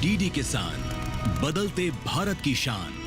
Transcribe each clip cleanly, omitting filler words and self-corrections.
DD किसान, बदलते भारत की शान।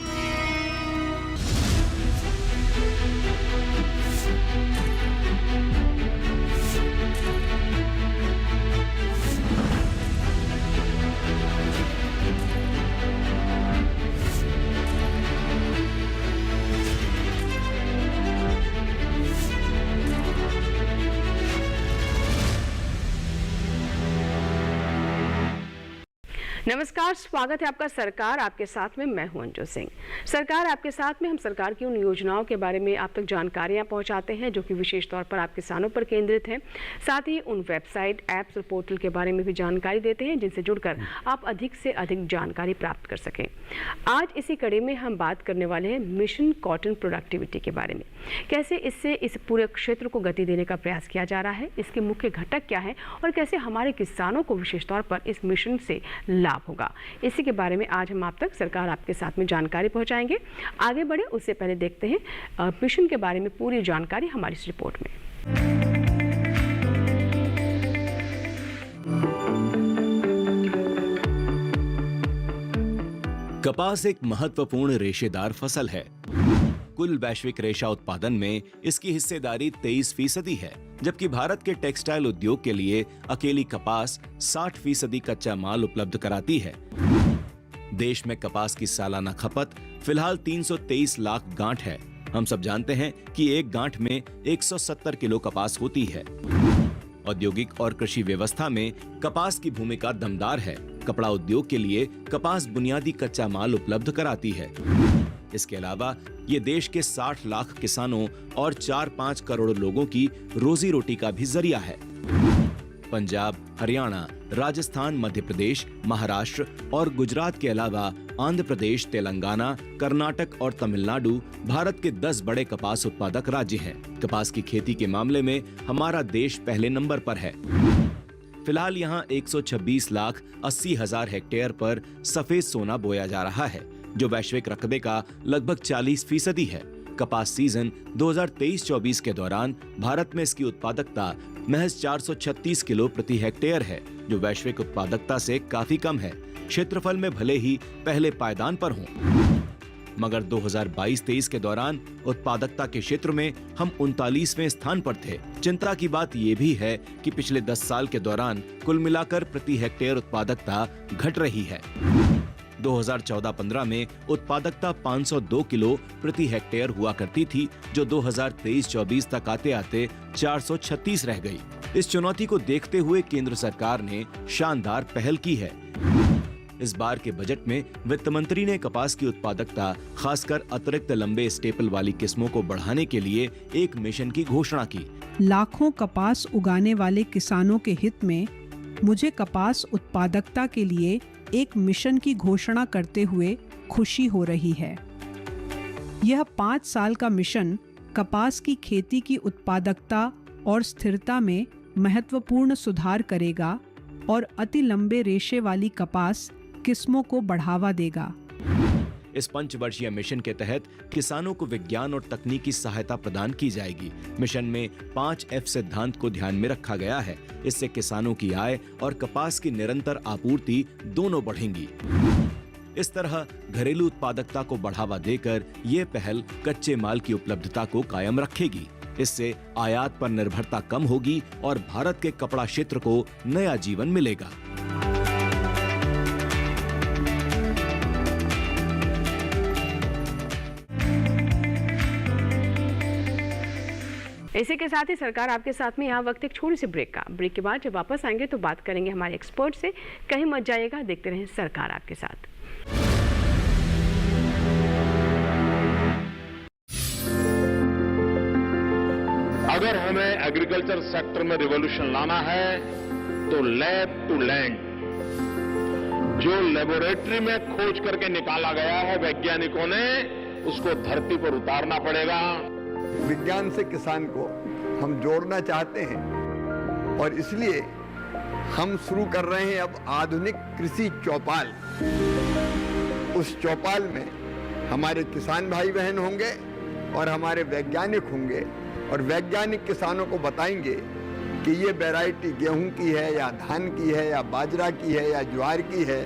नमस्कार, स्वागत है आपका सरकार आपके साथ में। मैं हूं अंजू सिंह। सरकार आपके साथ में हम सरकार की उन योजनाओं के बारे में आप तक जानकारियां पहुंचाते हैं जो कि विशेष तौर पर आप किसानों पर केंद्रित हैं। साथ ही उन वेबसाइट, ऐप्स और पोर्टल के बारे में भी जानकारी देते हैं जिनसे जुड़कर आप अधिक से अधिक जानकारी प्राप्त कर सकें। आज इसी कड़ी में हम बात करने वाले हैं मिशन कॉटन प्रोडक्टिविटी के बारे में। कैसे इससे इस पूरे क्षेत्र को गति देने का प्रयास किया जा रहा है, इसके मुख्य घटक क्या है और कैसे हमारे किसानों को विशेष तौर पर इस मिशन से लाभ होगा, इसी के बारे में आज हम आप तक सरकार आपके साथ में जानकारी पहुंचाएंगे। आगे बढ़े उससे पहले देखते हैं मिशन के बारे में पूरी जानकारी हमारी इस रिपोर्ट में। कपास एक महत्वपूर्ण रेशेदार फसल है। कुल वैश्विक रेशा उत्पादन में इसकी हिस्सेदारी 23% है, जबकि भारत के टेक्सटाइल उद्योग के लिए अकेली कपास 60% कच्चा माल उपलब्ध कराती है। देश में कपास की सालाना खपत फिलहाल 323 लाख गांठ है। हम सब जानते हैं कि एक गांठ में 170 किलो कपास होती है। औद्योगिक और कृषि व्यवस्था में कपास की भूमिका दमदार है। कपड़ा उद्योग के लिए कपास बुनियादी कच्चा माल उपलब्ध कराती है। इसके अलावा ये देश के 60 लाख किसानों और 4-5 करोड़ लोगों की रोजी रोटी का भी जरिया है। पंजाब, हरियाणा, राजस्थान, मध्य प्रदेश, महाराष्ट्र और गुजरात के अलावा आंध्र प्रदेश, तेलंगाना, कर्नाटक और तमिलनाडु भारत के 10 बड़े कपास उत्पादक राज्य हैं। कपास की खेती के मामले में हमारा देश पहले नंबर पर है। फिलहाल यहाँ 126 लाख 80 हजार हेक्टेयर पर सफेद सोना बोया जा रहा है, जो वैश्विक रकबे का लगभग 40% है। कपास सीजन 2023-24 के दौरान भारत में इसकी उत्पादकता महज 436 किलो प्रति हेक्टेयर है, जो वैश्विक उत्पादकता से काफी कम है। क्षेत्रफल में भले ही पहले पायदान पर हों, मगर 2022-23 के दौरान उत्पादकता के क्षेत्र में हम 39वें स्थान पर थे। चिंता की बात यह भी है कि पिछले 10 साल के दौरान कुल मिलाकर प्रति हेक्टेयर उत्पादकता घट रही है। 2014-15 में उत्पादकता 502 किलो प्रति हेक्टेयर हुआ करती थी, जो 2023-24 तक आते आते 436 रह गई। इस चुनौती को देखते हुए केंद्र सरकार ने शानदार पहल की है। इस बार के बजट में वित्त मंत्री ने कपास की उत्पादकता, खासकर अतिरिक्त लंबे स्टेपल वाली किस्मों को बढ़ाने के लिए एक मिशन की घोषणा की। लाखों कपास उगाने वाले किसानों के हित में मुझे कपास उत्पादकता के लिए एक मिशन की घोषणा करते हुए खुशी हो रही है। यह 5 साल का मिशन कपास की खेती की उत्पादकता और स्थिरता में महत्वपूर्ण सुधार करेगा और अति लंबे रेशे वाली कपास किस्मों को बढ़ावा देगा। इस पंचवर्षीय मिशन के तहत किसानों को विज्ञान और तकनीकी सहायता प्रदान की जाएगी। मिशन में 5F सिद्धांत को ध्यान में रखा गया है। इससे किसानों की आय और कपास की निरंतर आपूर्ति दोनों बढ़ेंगी। इस तरह घरेलू उत्पादकता को बढ़ावा देकर ये पहल कच्चे माल की उपलब्धता को कायम रखेगी। इससे आयात पर निर्भरता कम होगी और भारत के कपड़ा क्षेत्र को नया जीवन मिलेगा। इसी के साथ ही सरकार आपके साथ में यहाँ वक्त एक छोटी सी ब्रेक का। ब्रेक के बाद जब वापस आएंगे तो बात करेंगे हमारे एक्सपर्ट से। कहीं मत जाइएगा, देखते रहें सरकार आपके साथ। अगर हमें एग्रीकल्चर सेक्टर में रिवॉल्यूशन लाना है तो लैब टू लैंड, जो लेबोरेटरी में खोज करके निकाला गया है वैज्ञानिकों ने, उसको धरती पर उतारना पड़ेगा। विज्ञान से किसान को हम जोड़ना चाहते हैं और इसलिए हम शुरू कर रहे हैं अब आधुनिक कृषि चौपाल। उस चौपाल में हमारे किसान भाई बहन होंगे और हमारे वैज्ञानिक होंगे और वैज्ञानिक किसानों को बताएंगे कि ये वैरायटी गेहूं की है या धान की है या बाजरा की है या ज्वार की है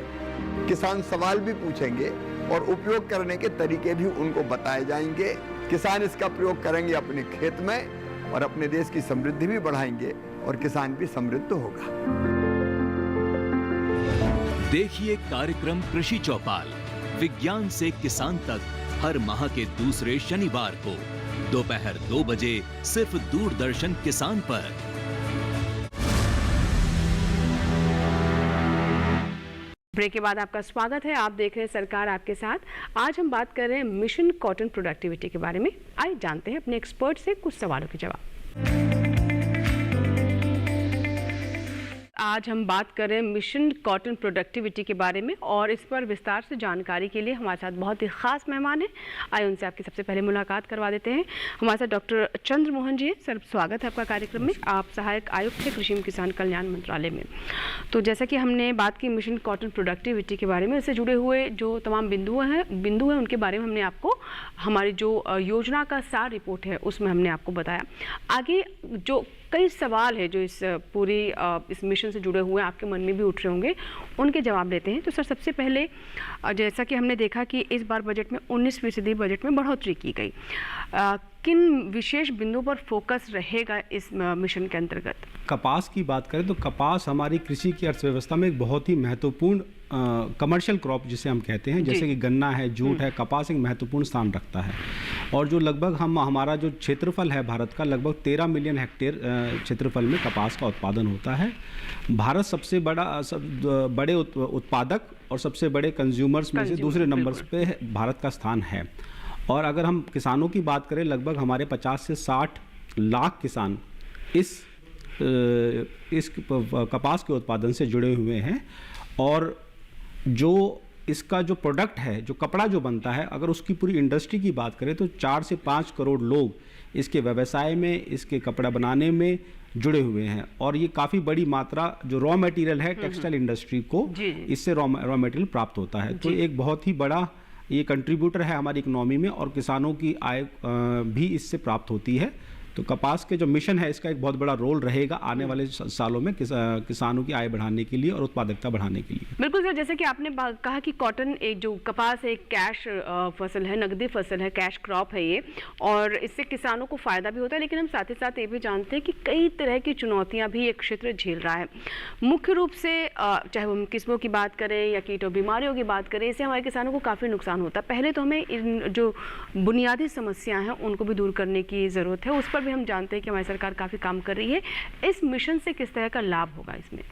किसान सवाल भी पूछेंगे और उपयोग करने के तरीके भी उनको बताए जाएंगे। किसान इसका प्रयोग करेंगे अपने खेत में और अपने देश की समृद्धि भी बढ़ाएंगे और किसान भी समृद्ध होगा। देखिए कार्यक्रम कृषि चौपाल, विज्ञान से किसान तक, हर माह के दूसरे शनिवार को दोपहर 2 बजे सिर्फ दूरदर्शन किसान पर। ब्रेक के बाद आपका स्वागत है। आप देख रहे हैं सरकार आपके साथ। आज हम बात कर रहे हैं मिशन कॉटन प्रोडक्टिविटी के बारे में। आइए जानते हैं अपने एक्सपर्ट से कुछ सवालों के जवाब। आज हम बात कर रहे हैं मिशन कॉटन प्रोडक्टिविटी के बारे में और इस पर विस्तार से जानकारी के लिए हमारे साथ बहुत ही खास मेहमान हैं। आइए उनसे आपकी सबसे पहले मुलाकात करवा देते हैं। हमारे साथ डॉक्टर चंद्र मोहन जी हैं। सर, स्वागत है आपका कार्यक्रम में। आप सहायक आयुक्त थे कृषि एवं किसान कल्याण मंत्रालय में। तो जैसा कि हमने बात की मिशन कॉटन प्रोडक्टिविटी के बारे में, इससे जुड़े हुए जो तमाम बिंदु हैं उनके बारे में हमने आपको हमारी जो योजना का सार रिपोर्ट है उसमें हमने आपको बताया। आगे जो कई सवाल है जो इस पूरी इस मिशन से जुड़े हुए आपके मन में भी उठ रहे होंगे, उनके जवाब लेते हैं। तो सर, सबसे पहले जैसा कि हमने देखा कि इस बार बजट में 19% बजट में बढ़ोतरी की गई, किन विशेष बिंदुओं पर फोकस रहेगा इस मिशन के अंतर्गत? कपास की बात करें तो कपास हमारी कृषि की अर्थव्यवस्था में एक बहुत ही महत्वपूर्ण कमर्शियल क्रॉप जिसे हम कहते हैं, जैसे कि गन्ना है, जूट है, कपास एक महत्वपूर्ण स्थान रखता है। और जो लगभग हमारा जो क्षेत्रफल है भारत का, लगभग 13 मिलियन हेक्टेयर क्षेत्रफल में कपास का उत्पादन होता है। भारत सबसे बड़े उत्पादक और सबसे बड़े कंज्यूमर्स में से दूसरे नंबर्स पे भारत का स्थान है। और अगर हम किसानों की बात करें, लगभग हमारे 50 से 60 लाख किसान इस कपास के उत्पादन से जुड़े हुए हैं। और जो इसका जो प्रोडक्ट है, जो कपड़ा जो बनता है, अगर उसकी पूरी इंडस्ट्री की बात करें तो 4 से 5 करोड़ लोग इसके व्यवसाय में, इसके कपड़ा बनाने में जुड़े हुए हैं। और ये काफ़ी बड़ी मात्रा जो रॉ मटेरियल है टेक्सटाइल इंडस्ट्री को, इससे रॉ मटेरियल प्राप्त होता है। तो एक बहुत ही बड़ा ये कंट्रीब्यूटर है हमारी इकोनॉमी में और किसानों की आय भी इससे प्राप्त होती है। तो कपास के जो मिशन है इसका एक बहुत बड़ा रोल रहेगा आने वाले सालों में किसानों की आय बढ़ाने के लिए और उत्पादकता बढ़ाने के लिए। बिल्कुल सर, जैसे कि आपने कहा कि कॉटन एक जो कपास एक कैश फसल है, नकदी फसल है, कैश क्रॉप है ये, और इससे किसानों को फायदा भी होता है। लेकिन हम साथ ही साथ ये भी जानते हैं कि कई तरह की चुनौतियां भी एक क्षेत्र झेल रहा है। मुख्य रूप से चाहे हम किस्मों की बात करें या कीटों बीमारियों की बात करें, इससे हमारे किसानों को काफ़ी नुकसान होता है। पहले तो हमें इन जो बुनियादी समस्याएं हैं उनको भी दूर करने की ज़रूरत है। उस पर भी हम जानते हैं कि हमारी सरकार काफ़ी काम कर रही है। इस मिशन से किस तरह का लाभ होगा इसमें?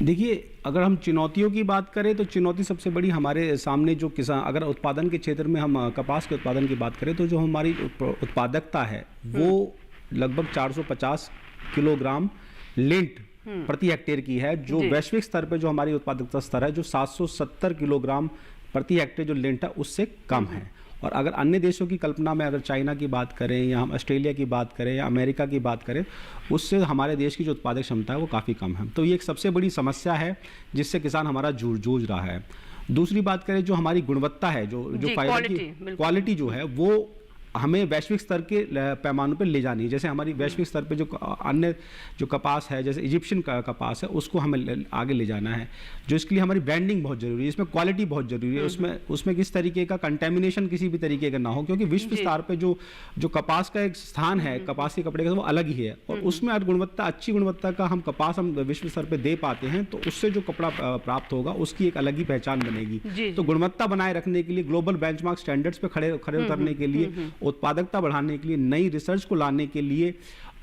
देखिए, अगर हम चुनौतियों की बात करें तो चुनौती सबसे बड़ी हमारे सामने जो किसान, अगर उत्पादन के क्षेत्र में हम कपास के उत्पादन की बात करें तो जो हमारी उत्पादकता है वो लगभग 450 किलोग्राम लिंट प्रति हेक्टेयर की है, जो वैश्विक स्तर पर जो हमारी उत्पादकता स्तर है जो 770 किलोग्राम प्रति हेक्टेयर जो लिंट है उससे कम है। और अगर अन्य देशों की कल्पना में, अगर चाइना की बात करें या हम ऑस्ट्रेलिया की बात करें या अमेरिका की बात करें, उससे हमारे देश की जो उत्पादक क्षमता है वो काफ़ी कम है। तो ये एक सबसे बड़ी समस्या है जिससे किसान हमारा जूझ रहा है। दूसरी बात करें, जो हमारी गुणवत्ता है, जो फाइबर की क्वालिटी जो है वो हमें वैश्विक स्तर के पैमानों पर ले जानी है। जैसे हमारी वैश्विक स्तर पे जो अन्य जो कपास है, जैसे इजिप्शियन का कपास है, उसको हमें आगे ले जाना है, जो इसके लिए हमारी ब्रांडिंग बहुत जरूरी है, इसमें क्वालिटी बहुत जरूरी है, उसमें किस तरीके का कंटेमिनेशन किसी भी तरीके का ना हो, क्योंकि विश्व स्तर पे जो कपास का एक स्थान है कपास के कपड़े का, वो अलग ही है। और उसमें अच्छी गुणवत्ता का हम कपास हम विश्व स्तर पर दे पाते हैं तो उससे जो कपड़ा प्राप्त होगा उसकी एक अलग ही पहचान बनेगी। तो गुणवत्ता बनाए रखने के लिए, ग्लोबल बेंचमार्क स्टैंडर्ड्स पे खड़े उतरने के लिए, उत्पादकता बढ़ाने के लिए, नई रिसर्च को लाने के लिए,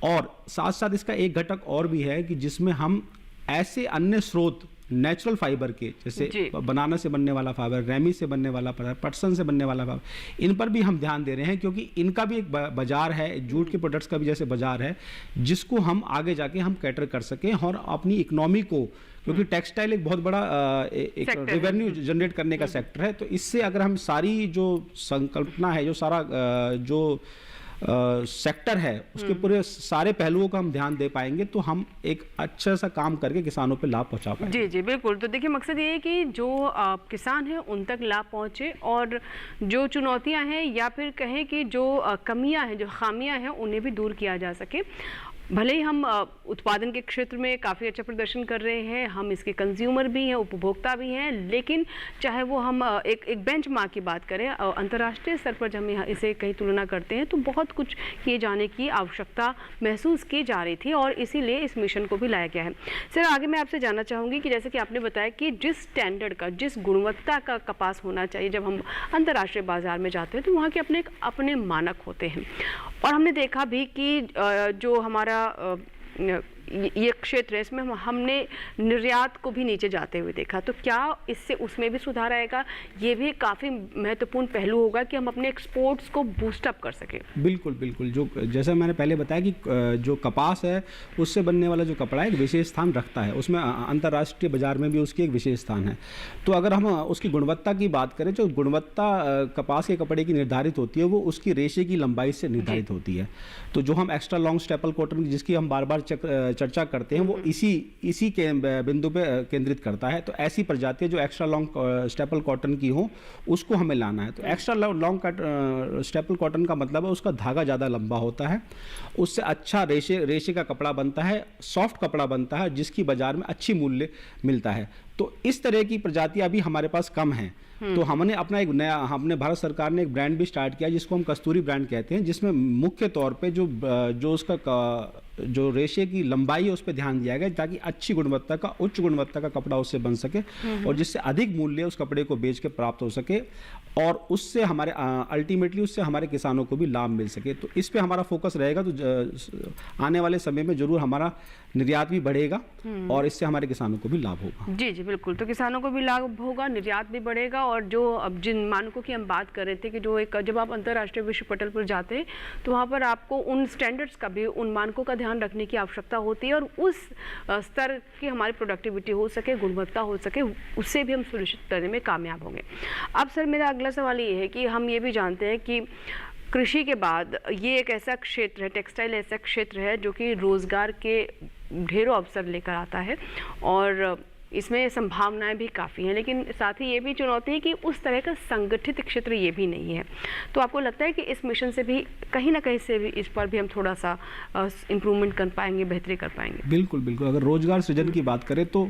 और साथ साथ इसका एक घटक और भी है कि जिसमें हम ऐसे अन्य स्रोत नेचुरल फाइबर के, जैसे बनाना से बनने वाला फाइबर, रेमी से बनने वाला फाइबर, पटसन से बनने वाला फाइबर, इन पर भी हम ध्यान दे रहे हैं, क्योंकि इनका भी एक बाजार है, जूट के प्रोडक्ट्स का भी जैसे बाजार है, जिसको हम आगे जाके हम कैटर कर सकें और अपनी इकोनॉमी को, क्योंकि टेक्सटाइल एक बहुत बड़ा एक रेवेन्यू जनरेट करने का सेक्टर है। तो इससे अगर हम सारी जो संकल्पना है, जो सारा जो सेक्टर है, उसके पूरे सारे पहलुओं का हम ध्यान दे पाएंगे तो हम एक अच्छा सा काम करके किसानों पे लाभ पहुंचा पाएंगे। जी जी बिल्कुल। तो देखिए, मकसद ये है कि जो किसान हैं उन तक लाभ पहुंचे, और जो चुनौतियां हैं या फिर कहें कि जो कमियां हैं, जो खामियां हैं, उन्हें भी दूर किया जा सके। भले ही हम उत्पादन के क्षेत्र में काफ़ी अच्छा प्रदर्शन कर रहे हैं, हम इसके कंज्यूमर भी हैं, उपभोक्ता भी हैं, लेकिन चाहे वो हम एक बेंचमार्क की बात करें, अंतर्राष्ट्रीय स्तर पर जब हम इसे कहीं तुलना करते हैं तो बहुत कुछ किए जाने की आवश्यकता महसूस की जा रही थी और इसीलिए इस मिशन को भी लाया गया है। सर, आगे मैं आपसे जानना चाहूँगी कि जैसे कि आपने बताया कि जिस स्टैंडर्ड का, जिस गुणवत्ता का कपास होना चाहिए, जब हम अंतर्राष्ट्रीय बाजार में जाते हैं तो वहाँ के अपने मानक होते हैं। और हमने देखा भी कि जो हमारा ये क्षेत्र है, इसमें हमने निर्यात को भी नीचे जाते हुए देखा, तो क्या इससे उसमें भी सुधार आएगा? ये भी काफ़ी महत्वपूर्ण पहलू होगा कि हम अपने एक्सपोर्ट्स को बूस्ट अप कर सकें। बिल्कुल बिल्कुल, जो जैसा मैंने पहले बताया कि जो कपास है उससे बनने वाला जो कपड़ा है एक विशेष स्थान रखता है, उसमें अंतर्राष्ट्रीय बाजार में भी उसकी एक विशेष स्थान है। तो अगर हम उसकी गुणवत्ता की बात करें, जो गुणवत्ता कपास के कपड़े की निर्धारित होती है वो उसकी रेशे की लंबाई से निर्धारित होती है। तो जो हम एक्स्ट्रा लॉन्ग स्टेपल कॉटन जिसकी हम बार बार चर्चा करते हैं वो इसी के बिंदु पे केंद्रित करता है। तो ऐसी प्रजातियां जो एक्स्ट्रा लॉन्ग स्टेपल कॉटन की हो उसको हमें लाना है। तो एक्स्ट्रा लॉन्ग स्टेपल कॉटन का मतलब है उसका धागा ज़्यादा लंबा होता है, उससे अच्छा रेशे का कपड़ा बनता है, सॉफ्ट कपड़ा बनता है जिसकी बाजार में अच्छी मूल्य मिलता है। तो इस तरह की प्रजातियां अभी हमारे पास कम हैं। तो हमने अपना एक नया, हमने भारत सरकार ने एक ब्रांड भी स्टार्ट किया जिसको हम कस्तूरी ब्रांड कहते हैं, जिसमें मुख्य तौर पे जो उसका जो रेशे की लंबाई है उस पर ध्यान दिया गया ताकि अच्छी गुणवत्ता का, उच्च गुणवत्ता का कपड़ा उससे बन सके और जिससे अधिक मूल्य उस कपड़े को बेच के प्राप्त हो सके और उससे हमारे अल्टीमेटली उससे हमारे किसानों को भी लाभ मिल सके। तो इस पे हमारा फोकस रहेगा। तो आने वाले समय में जरूर हमारा निर्यात भी बढ़ेगा और इससे हमारे किसानों को भी लाभ होगा। जी जी बिल्कुल, तो किसानों को भी लाभ होगा, निर्यात भी बढ़ेगा। और जो अब जिन मानकों की हम बात कर रहे थे कि जो एक जब आप अंतर्राष्ट्रीय विश्व पटल पर जाते हैं तो वहाँ पर आपको उन स्टैंडर्ड्स का भी, उन मानकों का ध्यान रखने की आवश्यकता होती है और उस स्तर की हमारी प्रोडक्टिविटी हो सके, गुणवत्ता हो सके, उससे भी हम सुनिश्चित करने में कामयाब होंगे। अब सर, मेरा अगला सवाल ये है कि हम ये भी जानते हैं कि कृषि के बाद ये एक ऐसा क्षेत्र है, टेक्सटाइल ऐसा क्षेत्र है जो कि रोज़गार के ढेरों अवसर लेकर आता है और इसमें संभावनाएं भी काफ़ी हैं, लेकिन साथ ही ये भी चुनौती है कि उस तरह का संगठित क्षेत्र ये भी नहीं है। तो आपको लगता है कि इस मिशन से भी कहीं ना कहीं से भी इस पर भी हम थोड़ा सा इम्प्रूवमेंट कर पाएंगे, बेहतरी कर पाएंगे? बिल्कुल बिल्कुल, अगर रोजगार सृजन की बात करें तो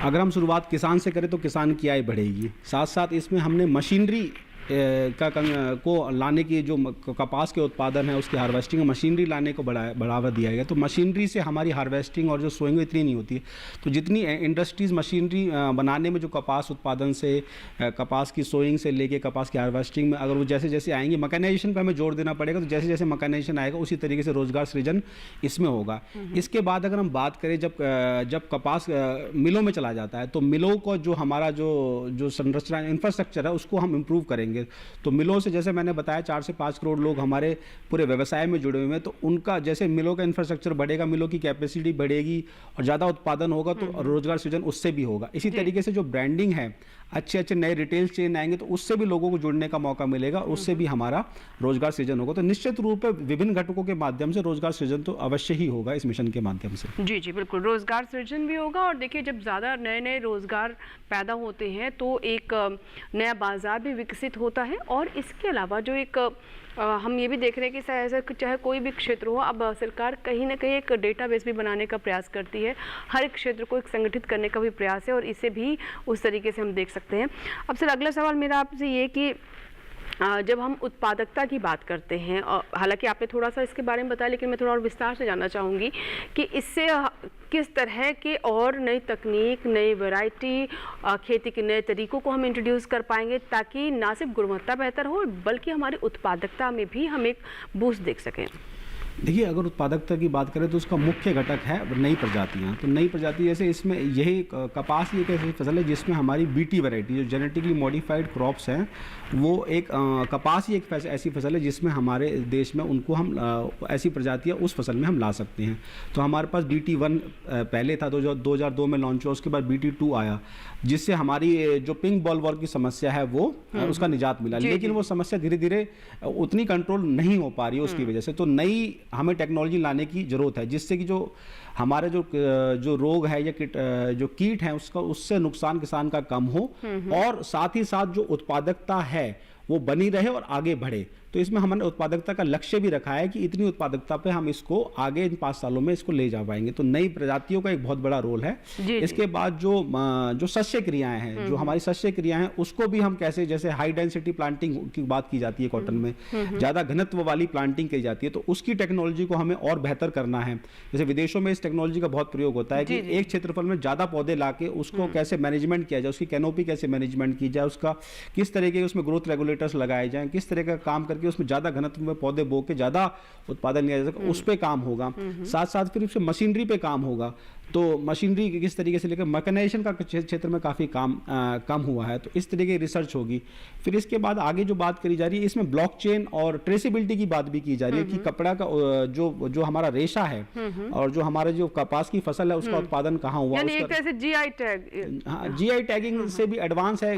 अगर हम शुरुआत किसान से करें तो किसान की आय बढ़ेगी। साथ साथ इसमें हमने मशीनरी को लाने की, जो कपास के उत्पादन है उसकी हार्वेस्टिंग, मशीनरी लाने को बढ़ावा दिया गया। तो मशीनरी से हमारी हार्वेस्टिंग और जो सोइंग इतनी नहीं होती है। तो जितनी इंडस्ट्रीज़ मशीनरी बनाने में जो कपास उत्पादन से, कपास की सोइंग से लेके कपास की हार्वेस्टिंग में अगर वो जैसे जैसे आएंगे, मैकेनाइजेशन पर हमें जोर देना पड़ेगा। तो जैसे जैसे मैकेनाइजेशन आएगा उसी तरीके से रोजगार सृजन इसमें होगा। इसके बाद अगर हम बात करें जब कपास मिलों में चला जाता है तो मिलों को जो हमारा जो संरचना इंफ्रास्ट्रक्चर है उसको हम इम्प्रूव करेंगे। तो मिलों से, जैसे मैंने बताया, 4 से 5 करोड़ लोग हमारे पूरे व्यवसाय में जुड़े हुए हैं। तो उनका जैसे मिलों का इंफ्रास्ट्रक्चर बढ़ेगा, मिलों की कैपेसिटी बढ़ेगी और ज़्यादा उत्पादन होगा तो रोजगार सृजन उससे भी होगा। इसी तरीके से जो ब्रांडिंग है, अच्छे नए रिटेल चेन आएंगे तो उससे भी लोगों को जुड़ने का मौका मिलेगा, उससे भी हमारा रोजगार सृजन होगा। तो निश्चित रूप से विभिन्न घटकों के माध्यम से रोजगार सृजन तो अवश्य ही होगा इस मिशन के माध्यम से। जी जी बिल्कुल, रोजगार सृजन भी होगा। और देखिए, जब ज़्यादा नए रोजगार पैदा होते हैं तो एक नया बाजार भी विकसित होता है। और इसके अलावा जो एक हम ये भी देख रहे हैं कि चाहे कोई भी क्षेत्र हो, अब सरकार कहीं ना कहीं एक डेटाबेस भी बनाने का प्रयास करती है। हर एक क्षेत्र को एक संगठित करने का भी प्रयास है और इसे भी उस तरीके से हम देख सकते हैं। अब सर, अगला सवाल मेरा आपसे ये कि जब हम उत्पादकता की बात करते हैं, हालांकि आपने थोड़ा सा इसके बारे में बताया, लेकिन मैं थोड़ा और विस्तार से जानना चाहूँगी कि इससे किस तरह के और नई तकनीक, नई वैरायटी, खेती के नए तरीकों को हम इंट्रोड्यूस कर पाएंगे ताकि ना सिर्फ गुणवत्ता बेहतर हो बल्कि हमारी उत्पादकता में भी हम एक बूस्ट देख सकें? देखिए, अगर उत्पादकता की बात करें तो उसका मुख्य घटक है नई प्रजातियाँ। तो नई प्रजाति जैसे इसमें यही कपास ही एक ऐसी फसल है जिसमें हमारी बीटी वैरायटी, जो जेनेटिकली मॉडिफाइड क्रॉप्स हैं, वो एक कपास ही एक ऐसी फसल है जिसमें हमारे देश में उनको हम ऐसी प्रजातियाँ उस फसल में हम ला सकते हैं। तो हमारे पास BT1 पहले था, 2002 में लॉन्च हुआ। उसके बाद BT2 आया जिससे हमारी जो पिंक बॉलवर्म की समस्या है वो उसका निजात मिला। लेकिन वो समस्या धीरे धीरे उतनी कंट्रोल नहीं हो पा रही है उसकी वजह से। तो नई हमें टेक्नोलॉजी लाने की ज़रूरत है जिससे कि जो हमारे जो रोग है या जो कीट है उससे नुकसान किसान का कम हो, और साथ ही साथ जो उत्पादकता है वो बनी रहे और आगे बढ़े। तो इसमें हमने उत्पादकता का लक्ष्य भी रखा है कि इतनी उत्पादकता पे हम इसको आगे इन 5 सालों में इसको ले जा पाएंगे। तो नई प्रजातियों का एक बहुत बड़ा रोल है। इसके बाद जो शस्य क्रियाएं हैं, जो हमारी शस्य क्रियाएं हैं, उसको भी हम कैसे, जैसे हाई डेंसिटी प्लांटिंग की बात की जाती है कॉटन में, ज्यादा घनत्व वाली प्लांटिंग की जाती है, तो उसकी टेक्नोलॉजी को हमें और बेहतर करना है। जैसे विदेशों में इस टेक्नोलॉजी का बहुत प्रयोग होता है कि एक क्षेत्रफल में ज्यादा पौधे लाके उसको कैसे मैनेजमेंट किया जाए, उसकी कैनोपी कैसे मैनेजमेंट की जाए, उसका किस तरह के उसमें ग्रोथ रेगुलेटर्स लगाए जाएं, किस तरह का काम करके उसमें ज्यादा घनत्व में पौधे बो के ज्यादा उत्पादन लिया जा सके, उस पे काम होगा। साथ साथ फिर उससे मशीनरी पे काम होगा। तो मशीनरी किस तरीके से लेकर मैकेनाइजेशन का क्षेत्र में काफ़ी कम हुआ है, तो इस तरीके की रिसर्च होगी। फिर इसके बाद आगे जो बात करी जा रही है, इसमें ब्लॉकचेन और ट्रेसेबिलिटी की बात भी की जा रही है कि कपड़ा का जो हमारा रेशा है और जो हमारे जो कपास की फसल है उसका उत्पादन कहाँ हुआ, यानी एक तरह से जीआई टैग। हाँ, जीआई टैगिंग से भी एडवांस है।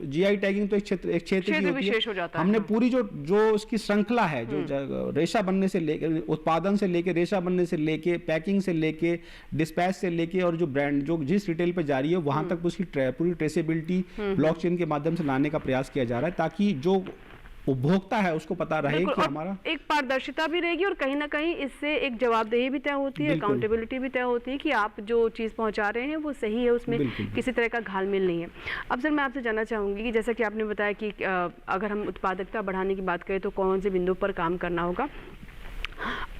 जीआई टैगिंग तो एक क्षेत्र की होती है। हमने पूरी जो उसकी श्रृंखला है, जो रेशा बनने से लेकर, उत्पादन से लेकर, रेशा बनने से लेके, पैकिंग से लेके, डिस्पैच से लेके, और जो ब्रांड जो जिस रिटेल पे जा रही है वहां तक उसकी पूरी ट्रेसेबिलिटी ब्लॉकचेन के माध्यम से लाने का प्रयास किया जा रहा है, ताकि जो उपभोक्ता है उसको पता रहे कि हमारा एक पारदर्शिता भी रहेगी और कहीं ना कहीं इससे एक जवाबदेही भी तय होती है, अकाउंटेबिलिटी भी तय होती है कि आप जो चीज़ पहुंचा रहे हैं वो सही है, उसमें किसी तरह का घालमेल नहीं है। अब सर मैं आपसे जानना चाहूँगी कि जैसा कि आपने बताया कि अगर हम उत्पादकता बढ़ाने की बात करें तो कौन से बिंदु पर काम करना होगा।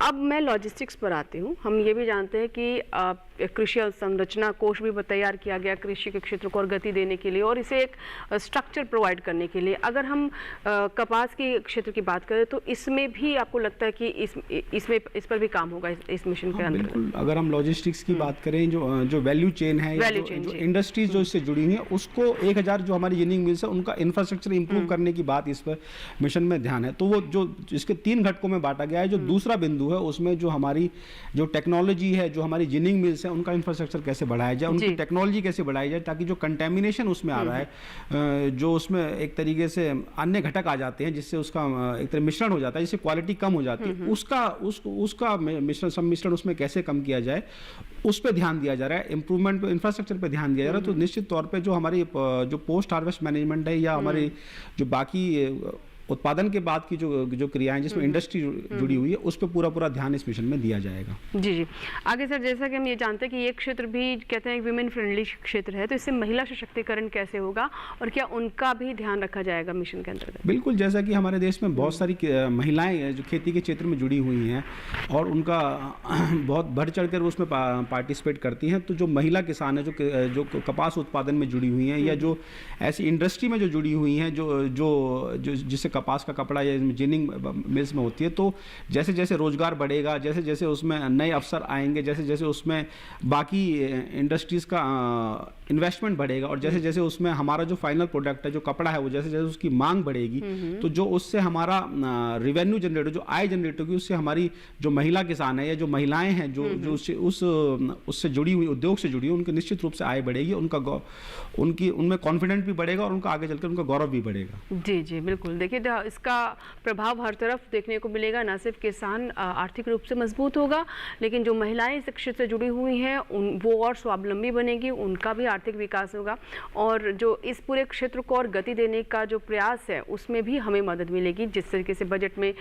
अब मैं लॉजिस्टिक्स पर आती हूँ। हम ये भी जानते हैं कि कृषि अवसंरचना कोष भी तैयार किया गया कृषि के क्षेत्र को और गति देने के लिए और इसे एक स्ट्रक्चर प्रोवाइड करने के लिए। अगर हम कपास के क्षेत्र की बात करें तो इसमें भी आपको लगता है कि इस पर भी काम होगा इस मिशन के अंदर? बिल्कुल। अगर हम लॉजिस्टिक्स की बात करें, जो वैल्यू चेन है, जो इंडस्ट्रीज जो इससे जुड़ी हुई है, उसको 1000 जो हमारी जिनिंग मिल्स है उनका इंफ्रास्ट्रक्चर इंप्रूव करने की बात इस पर मिशन में ध्यान है। तो वो जो इसके 3 घटकों में बांटा गया है। जो दूसरा बिंदु है उसमें जो हमारी जो टेक्नोलॉजी है, जो हमारी जिनिंग मिल्स है, उनका इंफ्रास्ट्रक्चर कैसे बढ़ाया जाए, उनकी टेक्नोलॉजी कैसे बढ़ाई जाए, ताकि जो कंटेमिनेशन उसमें आ रहा है, जो उसमें एक तरीके से अन्य घटक आ जाते हैं जिससे उसका एक तरह मिश्रण हो जाता है, जिससे क्वालिटी कम हो जाती है, उसका मिश्रण उसमें कैसे कम किया जाए, उस पर ध्यान दिया जा रहा है। इंप्रूवमेंट पे, इंफ्रास्ट्रक्चर पे ध्यान दिया जा रहा है। तो निश्चित तौर पे जो हमारी जो पोस्ट हार्वेस्ट मैनेजमेंट है या हमारी जो बाकी उत्पादन के बाद की जो क्रियाएं जिसमें इंडस्ट्री जुड़ी हुई है, उस पर पूरा ध्यान इस मिशन में दिया जाएगा। जी। आगे सर, जैसा कि हम ये जानते हैं कि ये क्षेत्र भी कहते हैं विमेन फ्रेंडली क्षेत्र है, तो इससे महिला सशक्तिकरण कैसे होगा और क्या उनका भी ध्यान रखा जाएगा मिशन के अंतर्गत? बिल्कुल। जैसा कि हमारे देश में बहुत सारी महिलाएं जो खेती के क्षेत्र में जुड़ी हुई हैं और उनका बहुत बढ़ चढ़ कर उसमें पार्टिसिपेट करती हैं, तो जो महिला किसान है जो कपास उत्पादन में जुड़ी हुई हैं या जो ऐसी इंडस्ट्री में जो जुड़ी हुई हैं, जो जिससे कपास का कपड़ा या जिनिंग मिल्स में होती है, तो जैसे जैसे रोजगार बढ़ेगा, जैसे जैसे उसमें नए अवसर आएंगे, जैसे जैसे उसमें बाकी इंडस्ट्रीज का इन्वेस्टमेंट बढ़ेगा और जैसे जैसे उसमें हमारा जो फाइनल प्रोडक्ट है, जो कपड़ा है, वो जैसे जैसे उसकी मांग बढ़ेगी, तो जो उससे हमारा रिवेन्यू जनरेट, जो आय जनरेट होगी, उससे हमारी जो महिला किसान है या जो महिलाएं हैं जो उससे जुड़ी हुई, उद्योग से जुड़ी हुई, उनकी निश्चित रूप से आय बढ़ेगी, उनमें कॉन्फिडेंस भी बढ़ेगा और उनका आगे चलकर उनका गौरव भी बढ़ेगा। जी बिल्कुल। देखिए, इसका प्रभाव हर तरफ देखने को मिलेगा। न सिर्फ किसान आर्थिक रूप से मजबूत होगा, लेकिन जो महिलाएं इस क्षेत्र से जुड़ी हुई हैं वो और स्वावलंबी बनेगी, उनका भी आर्थिक विकास होगा और जो इस पूरे क्षेत्र को और गति देने का जो प्रयास है उसमें भी हमें मदद मिलेगी, जिस तरीके से बजट में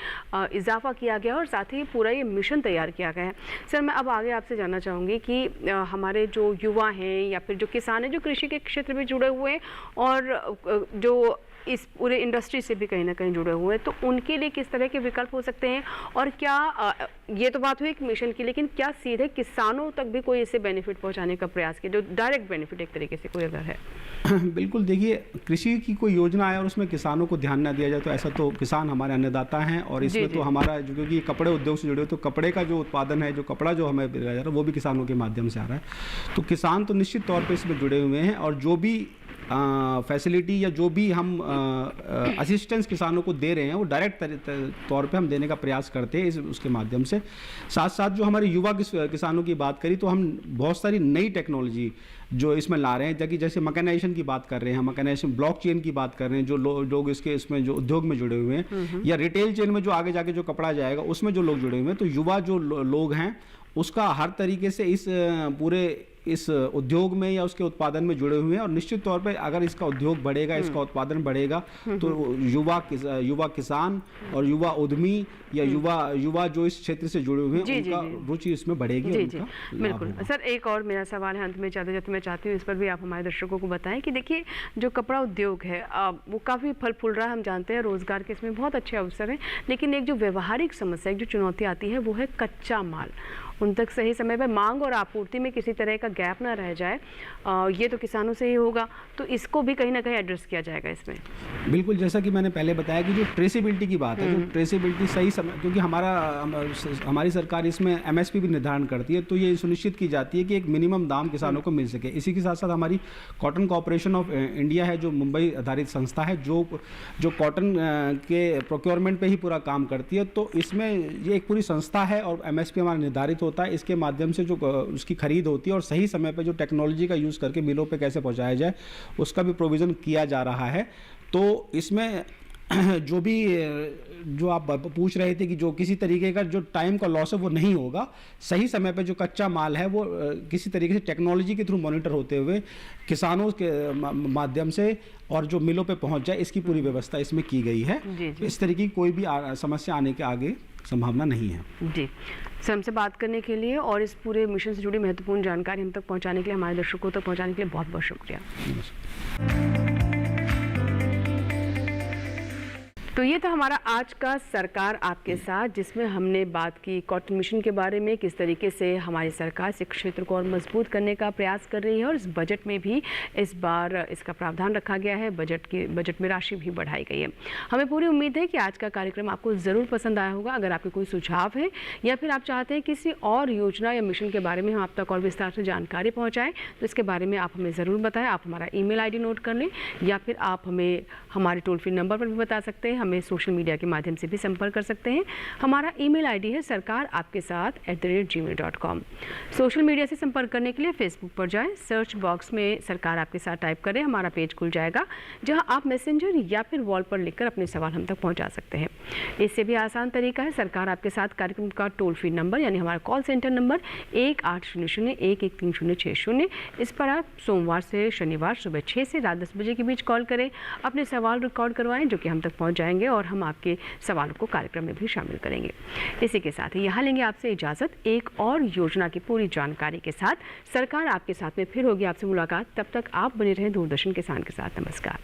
इजाफा किया गया और साथ ही पूरा ये मिशन तैयार किया गया है। सर, मैं अब आगे आपसे जानना चाहूँगी कि हमारे जो युवा हैं या फिर जो किसान हैं जो कृषि के क्षेत्र में जुड़े हुए हैं और जो इस पूरे इंडस्ट्री से भी कहीं ना कहीं जुड़े हुए हैं, तो उनके लिए किस तरह के विकल्प हो सकते हैं और क्या ये तो बात हुई एक मिशन की, लेकिन क्या सीधे किसानों तक भी कोई इससे बेनिफिट पहुंचाने का प्रयास किया, जो डायरेक्ट बेनिफिट एक तरीके से कोई अगर है? बिल्कुल। देखिए, कृषि की कोई योजना आए और उसमें किसानों को ध्यान ना दिया जाए तो ऐसा तो किसान हमारे अन्नदाता हैं और इसमें तो हमारा क्योंकि कपड़े उद्योग से जुड़े हुए, तो कपड़े का जो उत्पादन है, जो कपड़ा जो हमें दिया जा रहा है, वो भी किसानों के माध्यम से आ रहा है। तो किसान तो निश्चित तौर पर इसमें जुड़े हुए हैं और जो भी फैसिलिटी या जो भी हम असिस्टेंस किसानों को दे रहे हैं वो डायरेक्ट तौर पे हम देने का प्रयास करते हैं उसके माध्यम से। साथ साथ जो हमारे युवा किसानों की बात करी तो हम बहुत सारी नई टेक्नोलॉजी जो इसमें ला रहे हैं, जैसे मैकेनाइजेशन की बात कर रहे हैं, मैकेनाइजेशन ब्लॉकचेन की बात कर रहे हैं, जो लोग इसमें जो उद्योग में जुड़े हुए हैं या रिटेल चेन में जो आगे जाके जो कपड़ा जाएगा उसमें जो लोग जुड़े हुए हैं, तो युवा जो लोग हैं उसका हर तरीके से इस पूरे इस उद्योग में या उसके उत्पादन में जुड़े हुए हैं। और निश्चित तौर पे अगर इसका उद्योग बढ़ेगा, इसका उत्पादन बढ़ेगा, तो युवा किसान और युवा उद्यमी या युवा जो इस क्षेत्र से जुड़े हुए हैं उनका रुचि इसमें बढ़ेगी। जी बिल्कुल सर, एक और मेरा सवाल है अंत में जाते जाते मैं चाहती हूँ इस पर भी आप हमारे दर्शकों को बताएं कि देखिए जो कपड़ा उद्योग है वो काफ़ी फल फूल रहा है, हम जानते हैं रोजगार के इसमें बहुत अच्छे अवसर हैं, लेकिन एक जो व्यवहारिक समस्या, एक जो चुनौती आती है वो है कच्चा माल। उन तक सही समय पर मांग और आपूर्ति में किसी तरह का गैप ना रह जाए, ये तो किसानों से ही होगा, तो इसको भी कहीं ना कहीं एड्रेस किया जाएगा इसमें। बिल्कुल, जैसा कि मैंने पहले बताया कि जो ट्रेसेबिलिटी की बात है, जो ट्रेसेबिलिटी सही समय, क्योंकि हमारी सरकार इसमें एमएसपी भी निर्धारण करती है, तो ये सुनिश्चित की जाती है कि एक मिनिमम दाम किसानों को मिल सके। इसी के साथ साथ हमारी कॉटन कॉर्पोरेशन ऑफ इंडिया है, जो मुंबई आधारित संस्था है, जो कॉटन के प्रोक्योरमेंट पे ही पूरा काम करती है। तो इसमें ये एक पूरी संस्था है और एमएसपी हमारा निर्धारित होता है। इसके माध्यम से जो उसकी खरीद होती है और सही समय पे जो टेक्नोलॉजी का यूज़ करके मिलों पे कैसे पहुंचाया जाए, उसका भी प्रोविज़न किया जा रहा है। तो इसमें जो आप पूछ रहे थे कि जो किसी तरीके का जो टाइम का लॉस है वो नहीं होगा, सही समय पे जो कच्चा माल है वो किसी तरीके से टेक्नोलॉजी के थ्रू मॉनिटर होते हुए किसानों के माध्यम से और जो मिलों पे पहुंच जाए, इसकी पूरी व्यवस्था इसमें की गई है। इस तरीके की कोई भी समस्या आने के आगे संभावना नहीं है। जी सर, हमसे बात करने के लिए और इस पूरे मिशन से जुड़ी महत्वपूर्ण जानकारी हम तक पहुंचाने के लिए, हमारे दर्शकों तक पहुंचाने के लिए बहुत बहुत शुक्रिया। तो ये था हमारा आज का सरकार आपके साथ, जिसमें हमने बात की कॉटन मिशन के बारे में, किस तरीके से हमारी सरकार इस क्षेत्र को और मजबूत करने का प्रयास कर रही है, और इस बजट में भी इस बार इसका प्रावधान रखा गया है, बजट में राशि भी बढ़ाई गई है। हमें पूरी उम्मीद है कि आज का कार्यक्रम आपको ज़रूर पसंद आया होगा। अगर आपके कोई सुझाव है या फिर आप चाहते हैं किसी और योजना या मिशन के बारे में हम आप तक और विस्तार से जानकारी पहुँचाएँ, तो इसके बारे में आप हमें ज़रूर बताएं। आप हमारा email ID नोट कर लें या फिर आप हमें हमारे टोल फ्री नंबर पर भी बता सकते हैं, हमें सोशल मीडिया के माध्यम से भी संपर्क कर सकते हैं। हमारा ईमेल आईडी है sarkaraapkesath@gmail.com। सोशल मीडिया से संपर्क करने के लिए फेसबुक पर जाएं, सर्च बॉक्स में सरकार आपके साथ टाइप करें, हमारा पेज खुल जाएगा जहां आप मैसेंजर या फिर वॉल पर लिखकर अपने सवाल हम तक पहुंचा सकते हैं। इससे भी आसान तरीका है सरकार आपके साथ कार्यक्रम का टोल फ्री नंबर यानी हमारा कॉल सेंटर नंबर 1800-113-0660। इस पर आप सोमवार से शनिवार सुबह 6 से रात 10 बजे के बीच कॉल करें, अपने सवाल रिकॉर्ड करवाएं जो कि हम तक पहुंच जाएंगे और हम आपके सवालों को कार्यक्रम में भी शामिल करेंगे। इसी के साथ ही यहाँ लेंगे आपसे इजाज़त, एक और योजना की पूरी जानकारी के साथ सरकार आपके साथ में फिर होगी आपसे मुलाकात। तब तक आप बने रहें दूरदर्शन किसान के साथ। नमस्कार।